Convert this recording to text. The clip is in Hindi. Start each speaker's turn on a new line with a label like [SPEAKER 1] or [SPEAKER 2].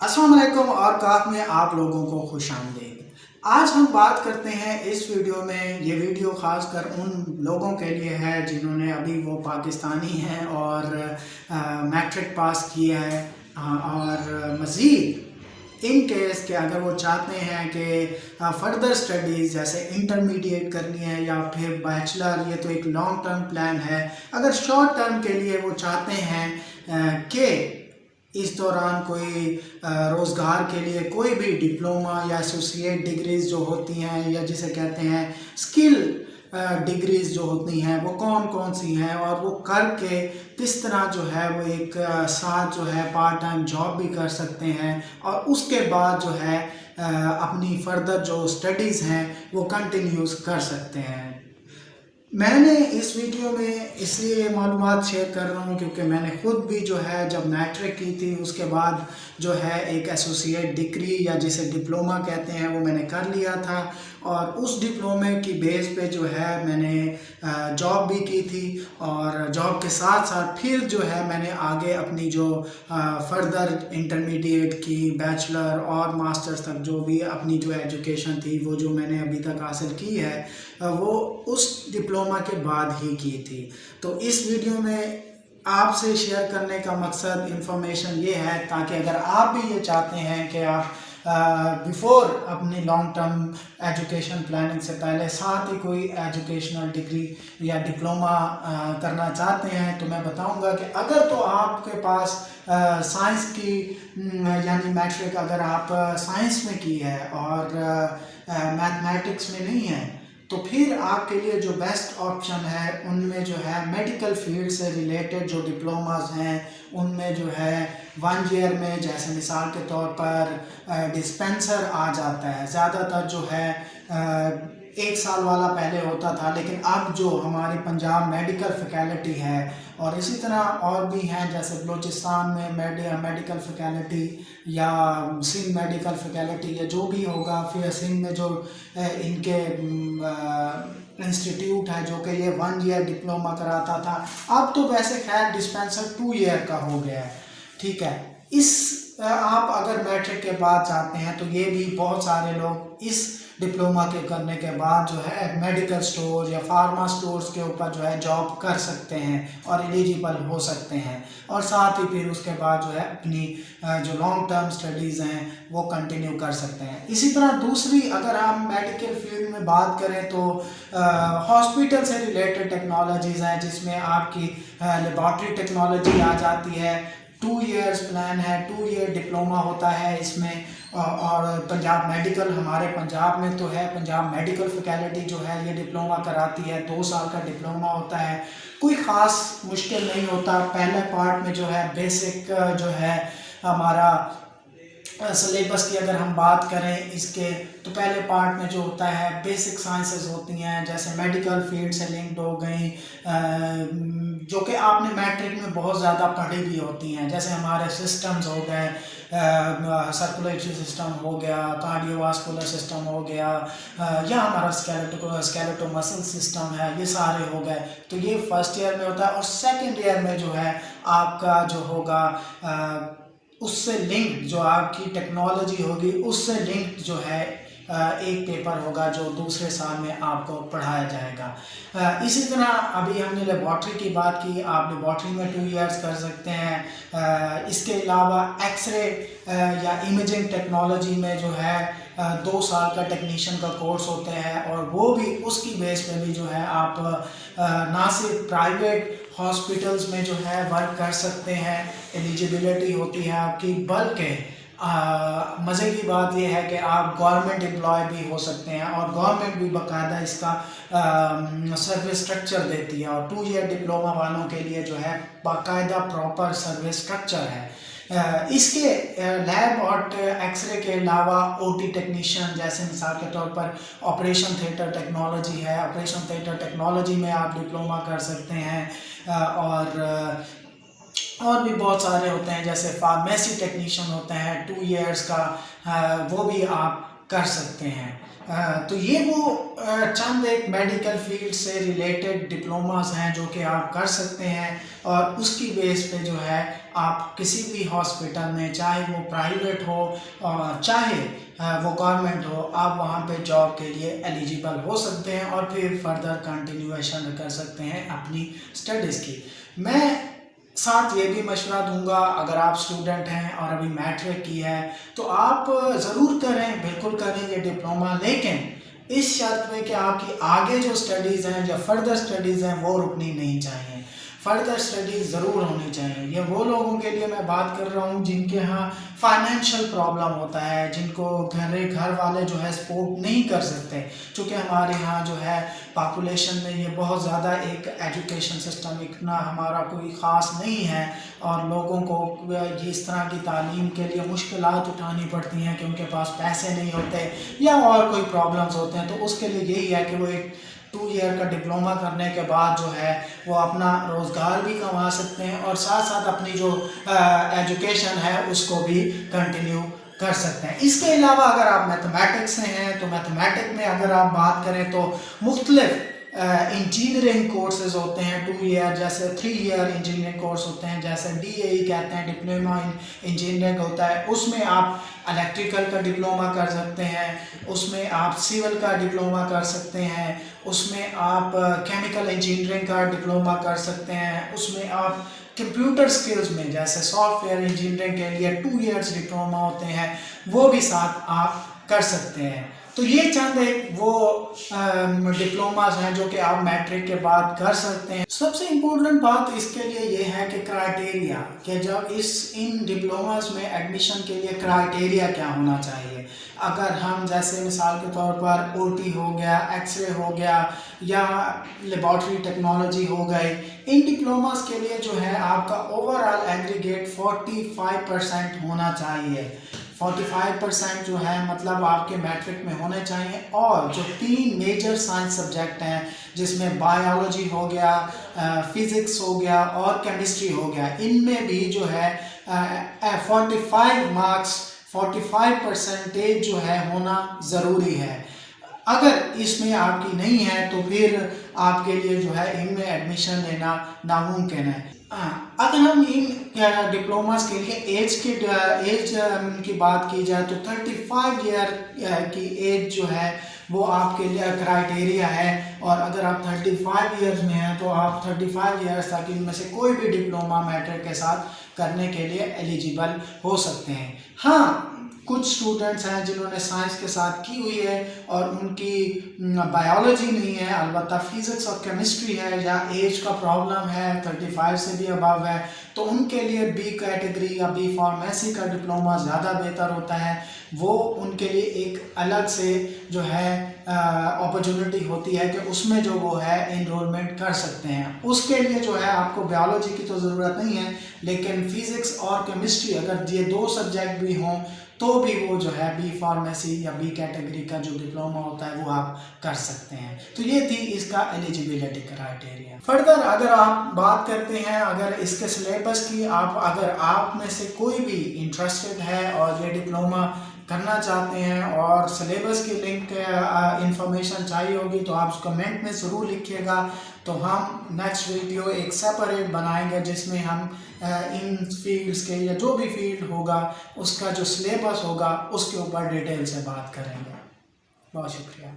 [SPEAKER 1] अस्सलाम वालेकुम और काफ में आप लोगों को खुश आमदीद। आज हम बात करते हैं इस वीडियो में, ये वीडियो ख़ास कर उन लोगों के लिए है जिन्होंने अभी वो पाकिस्तानी हैं और मैट्रिक पास किया है और मज़ीद इन केस के अगर वो चाहते हैं कि फर्दर स्टडीज़ जैसे इंटरमीडिएट करनी है या फिर बैचलर, ये तो एक लॉन्ग टर्म प्लान है। अगर शॉर्ट टर्म के लिए वो चाहते हैं कि इस दौरान कोई रोज़गार के लिए कोई भी डिप्लोमा या एसोसिएट डिग्रीज़ जो होती हैं या जिसे कहते हैं स्किल डिग्रीज़ जो होती हैं वो कौन कौन सी हैं और वो करके किस तरह जो है वो एक साथ जो है पार्ट टाइम जॉब भी कर सकते हैं और उसके बाद जो है अपनी फर्दर जो स्टडीज़ हैं वो कंटिन्यूज़ कर सकते हैं। मैंने इस वीडियो में इसलिए मालूमात शेयर कर रहा हूँ क्योंकि मैंने खुद भी जो है जब मैट्रिक की थी उसके बाद जो है एक एसोसिएट डिग्री या जिसे डिप्लोमा कहते हैं वो मैंने कर लिया था और उस डिप्लोमे की बेस पे जो है मैंने जॉब भी की थी और जॉब के साथ साथ फिर जो है मैंने आगे अपनी जो फर्दर इंटरमीडिएट की बैचलर और मास्टर्स तक जो भी अपनी जो एजुकेशन थी वो जो मैंने अभी तक हासिल की है वो उस डिप्लोमा के बाद ही की थी। तो इस वीडियो में आपसे शेयर करने का मकसद इंफॉर्मेशन ये है ताकि अगर आप भी ये चाहते हैं कि आप बिफोर अपनी लॉन्ग टर्म एजुकेशन प्लानिंग से पहले साथ ही कोई एजुकेशनल डिग्री या डिप्लोमा करना चाहते हैं तो मैं बताऊंगा कि अगर तो आपके पास साइंस की यानी मैट्रिक अगर आप साइंस में की है और मैथमेटिक्स में नहीं है तो फिर आपके लिए जो बेस्ट ऑप्शन है उनमें जो है मेडिकल फील्ड से रिलेटेड जो डिप्लोमास हैं उनमें जो है 1 ईयर में जैसे मिसाल के तौर पर डिस्पेंसर आ जाता है। ज़्यादातर जो है 1 साल वाला पहले होता था लेकिन अब जो हमारी पंजाब मेडिकल फैकल्टी है और इसी तरह और भी हैं जैसे बलूचिस्तान में मेडिकल फैकल्टी या सिंध मेडिकल फैकल्टी या जो भी होगा, फिर सिंध में जो इनके इंस्टीट्यूट है जो कि ये 1 ईयर डिप्लोमा कराता था, अब तो वैसे खैर डिस्पेंसर 2 ईयर का हो गया है। ठीक है, इस आप अगर मैट्रिक के बाद चाहते हैं तो ये भी बहुत सारे लोग इस डिप्लोमा के करने के बाद जो है मेडिकल स्टोर या फार्मा स्टोर्स के ऊपर जो है जॉब कर सकते हैं और एलिजिबल हो सकते हैं और साथ ही फिर उसके बाद जो है अपनी जो लॉन्ग टर्म स्टडीज़ हैं वो कंटिन्यू कर सकते हैं। इसी तरह दूसरी अगर हम मेडिकल फील्ड में बात करें तो हॉस्पिटल से रिलेटेड टेक्नोलॉजीज़ हैं जिसमें आपकी लेबॉर्ट्री टेक्नोलॉजी आ जाती है। 2 ईयर्स प्लान है, 2 ईयर डिप्लोमा होता है इसमें और पंजाब मेडिकल हमारे पंजाब में तो है, पंजाब मेडिकल फैकल्टी जो है ये डिप्लोमा कराती है। 2 साल का डिप्लोमा होता है, कोई ख़ास मुश्किल नहीं होता। पहले पार्ट में जो है बेसिक जो है हमारा सिलेबस की अगर हम बात करें इसके तो पहले पार्ट में जो होता है बेसिक साइंसेस होती हैं जैसे मेडिकल फील्ड से लिंक्ड हो गई जो कि आपने मैट्रिक में बहुत ज़्यादा पढ़ी भी होती हैं, जैसे हमारे सिस्टम्स हो गए, सर्कुलेटरी सिस्टम हो गया, कार्डियोवास्कुलर सिस्टम हो गया या हमारा स्केलेटो मसल सिस्टम है, ये सारे हो गए। तो ये फर्स्ट ईयर में होता है और सेकेंड ईयर में जो है आपका जो होगा उससे लिंक जो आपकी टेक्नोलॉजी होगी उससे लिंक जो है एक पेपर होगा जो दूसरे साल में आपको पढ़ाया जाएगा। इसी तरह अभी हमने लेबॉर्ट्री की बात की, आप लेबॉर्ट्री में 2 ईयर्स कर सकते हैं। इसके अलावा एक्सरे या इमेजिंग टेक्नोलॉजी में जो है 2 साल का टेक्नीशियन का कोर्स होते हैं और वो भी उसकी बेस पे भी जो है आप ना सिर्फ प्राइवेट हॉस्पिटल्स में जो है वर्क कर सकते हैं, एलिजिबिलिटी होती है आपकी, बल्कि मज़े की बात यह है कि आप गवर्नमेंट एम्प्लॉय भी हो सकते हैं और गवर्नमेंट भी बाकायदा इसका सर्विस स्ट्रक्चर देती है और 2 ईयर डिप्लोमा वालों के लिए जो है बाकायदा प्रॉपर सर्विस स्ट्रक्चर है। इसके लैब और एक्सरे के अलावा ओटी टेक्नीशियन जैसे मिसाल के तौर पर ऑपरेशन थिएटर टेक्नोलॉजी है, ऑपरेशन थिएटर टेक्नोलॉजी में आप डिप्लोमा कर सकते हैं और भी बहुत सारे होते हैं जैसे फार्मेसी टेक्नीशियन होते हैं 2 ईयर्स का, वो भी आप कर सकते हैं। तो ये वो चंद एक मेडिकल फील्ड से रिलेटेड डिप्लोमास हैं जो कि आप कर सकते हैं, और उसकी बेस पे जो है आप किसी भी हॉस्पिटल में, चाहे वो प्राइवेट हो चाहे वो गवर्नमेंट हो, आप वहाँ पे जॉब के लिए एलिजिबल हो सकते हैं और फिर फर्दर कंटिन्यूएशन कर सकते हैं अपनी स्टडीज़ की। मैं साथ ये भी मशवरा दूंगा, अगर आप स्टूडेंट हैं और अभी मैट्रिक की है तो आप ज़रूर करें, बिल्कुल करें ये डिप्लोमा, लेकिन इस शर्त में कि आपकी आगे जो स्टडीज़ हैं या फर्दर स्टडीज़ हैं वो रुकनी नहीं चाहिए। फर्दर स्टडीज़ ज़रूर होनी चाहिए। ये वो लोगों के लिए मैं बात कर रहा हूँ जिनके यहाँ फाइनेंशियल प्रॉब्लम होता है, जिनको घर वाले जो है सपोर्ट नहीं कर सकते, क्योंकि हमारे यहाँ जो है पॉपुलेशन में ये बहुत ज़्यादा एक एजुकेशन सिस्टम इतना हमारा कोई ख़ास नहीं है, और लोगों को इस तरह की तालीम के लिए मुश्किलात उठानी पड़ती हैं कि उनके पास पैसे नहीं होते या और कोई प्रॉब्लम्स होते हैं। तो उसके लिए यही है कि वो एक 2 ईयर का डिप्लोमा करने के बाद जो है वो अपना रोज़गार भी कमा सकते हैं और साथ साथ अपनी जो एजुकेशन है उसको भी कंटिन्यू कर सकते हैं। इसके अलावा अगर आप मैथमेटिक्स से हैं तो मैथमेटिक्स में अगर आप बात करें तो मुख्तलिफ इंजीनियरिंग कोर्सेज होते हैं 2 ईयर, जैसे 3 ईयर इंजीनियरिंग कोर्स होते हैं, जैसे DAE कहते हैं, डिप्लोमा इन इंजीनियरिंग होता है। उसमें आप इलेक्ट्रिकल का डिप्लोमा कर सकते हैं, उसमें आप सिविल का डिप्लोमा कर सकते हैं, उसमें आप केमिकल इंजीनियरिंग का डिप्लोमा कर सकते हैं, उसमें आप कंप्यूटर स्किल्स में जैसे सॉफ्टवेयर इंजीनियरिंग के लिए 2 ईयर्स डिप्लोमा होते हैं, वो भी साथ आप कर सकते हैं। तो ये चंद एक वो डिप्लोमास हैं जो कि आप मैट्रिक के बाद कर सकते हैं। सबसे इम्पोर्टेंट बात इसके लिए ये है कि क्राइटेरिया, कि जब इन डिप्लोमास में एडमिशन के लिए क्राइटेरिया क्या होना चाहिए। अगर हम जैसे मिसाल के तौर पर OT हो गया, एक्सरे हो गया या लेबॉर्ट्री टेक्नोलॉजी हो गई, इन डिप्लोमास के लिए जो है आपका ओवरऑल एग्रीगेट 45% होना चाहिए। 45% जो है मतलब आपके मैट्रिक में होने चाहिए। और जो 3 मेजर साइंस सब्जेक्ट हैं जिसमें बायोलॉजी हो गया, फिज़िक्स हो गया और केमिस्ट्री हो गया, इनमें भी जो है 45 मार्क्स 45% जो है होना ज़रूरी है। अगर इसमें आपकी नहीं है तो फिर आपके लिए जो है इनमें एडमिशन लेना नामुमकिन है। अगर हम इन डिप्लोमास के लिए एज की बात की जाए तो 35 ईयर की एज जो है वो आपके लिए क्राइटेरिया है। और अगर आप 35 ईयर्स में हैं तो आप 35 ईयर्स तक इनमें से कोई भी डिप्लोमा मैट्रिक के साथ करने के लिए एलिजिबल हो सकते हैं। हाँ, कुछ स्टूडेंट्स हैं जिन्होंने साइंस के साथ की हुई है और उनकी बायोलॉजी नहीं है, अलबत्ता फिज़िक्स और केमिस्ट्री है, या एज का प्रॉब्लम है 35 से भी अबव है, तो उनके लिए B कैटेगरी या B फार्मेसी का डिप्लोमा ज़्यादा बेहतर होता है। वो उनके लिए एक अलग से जो है अपॉर्चुनिटी होती है कि उसमें जो वो है एनरोलमेंट कर सकते हैं। उसके लिए जो है आपको बायोलॉजी की तो ज़रूरत नहीं है, लेकिन फ़िज़िक्स और केमिस्ट्री अगर ये 2 सब्जेक्ट भी हों तो भी वो जो है B फार्मेसी या B कैटेगरी का जो डिप्लोमा होता है वो आप कर सकते हैं। तो ये थी इसका एलिजिबिलिटी क्राइटेरिया। फर्दर अगर आप बात करते हैं अगर इसके सिलेबस की, अगर आप में से कोई भी इंटरेस्टेड है और ये डिप्लोमा करना चाहते हैं और सिलेबस की लिंक इंफॉर्मेशन चाहिए होगी तो आप कमेंट में ज़रूर लिखिएगा। तो हम नेक्स्ट वीडियो एक सेपरेट बनाएंगे जिसमें हम इन फील्ड्स के या जो भी फील्ड होगा उसका जो सिलेबस होगा उसके ऊपर डिटेल से बात करेंगे। बहुत शुक्रिया।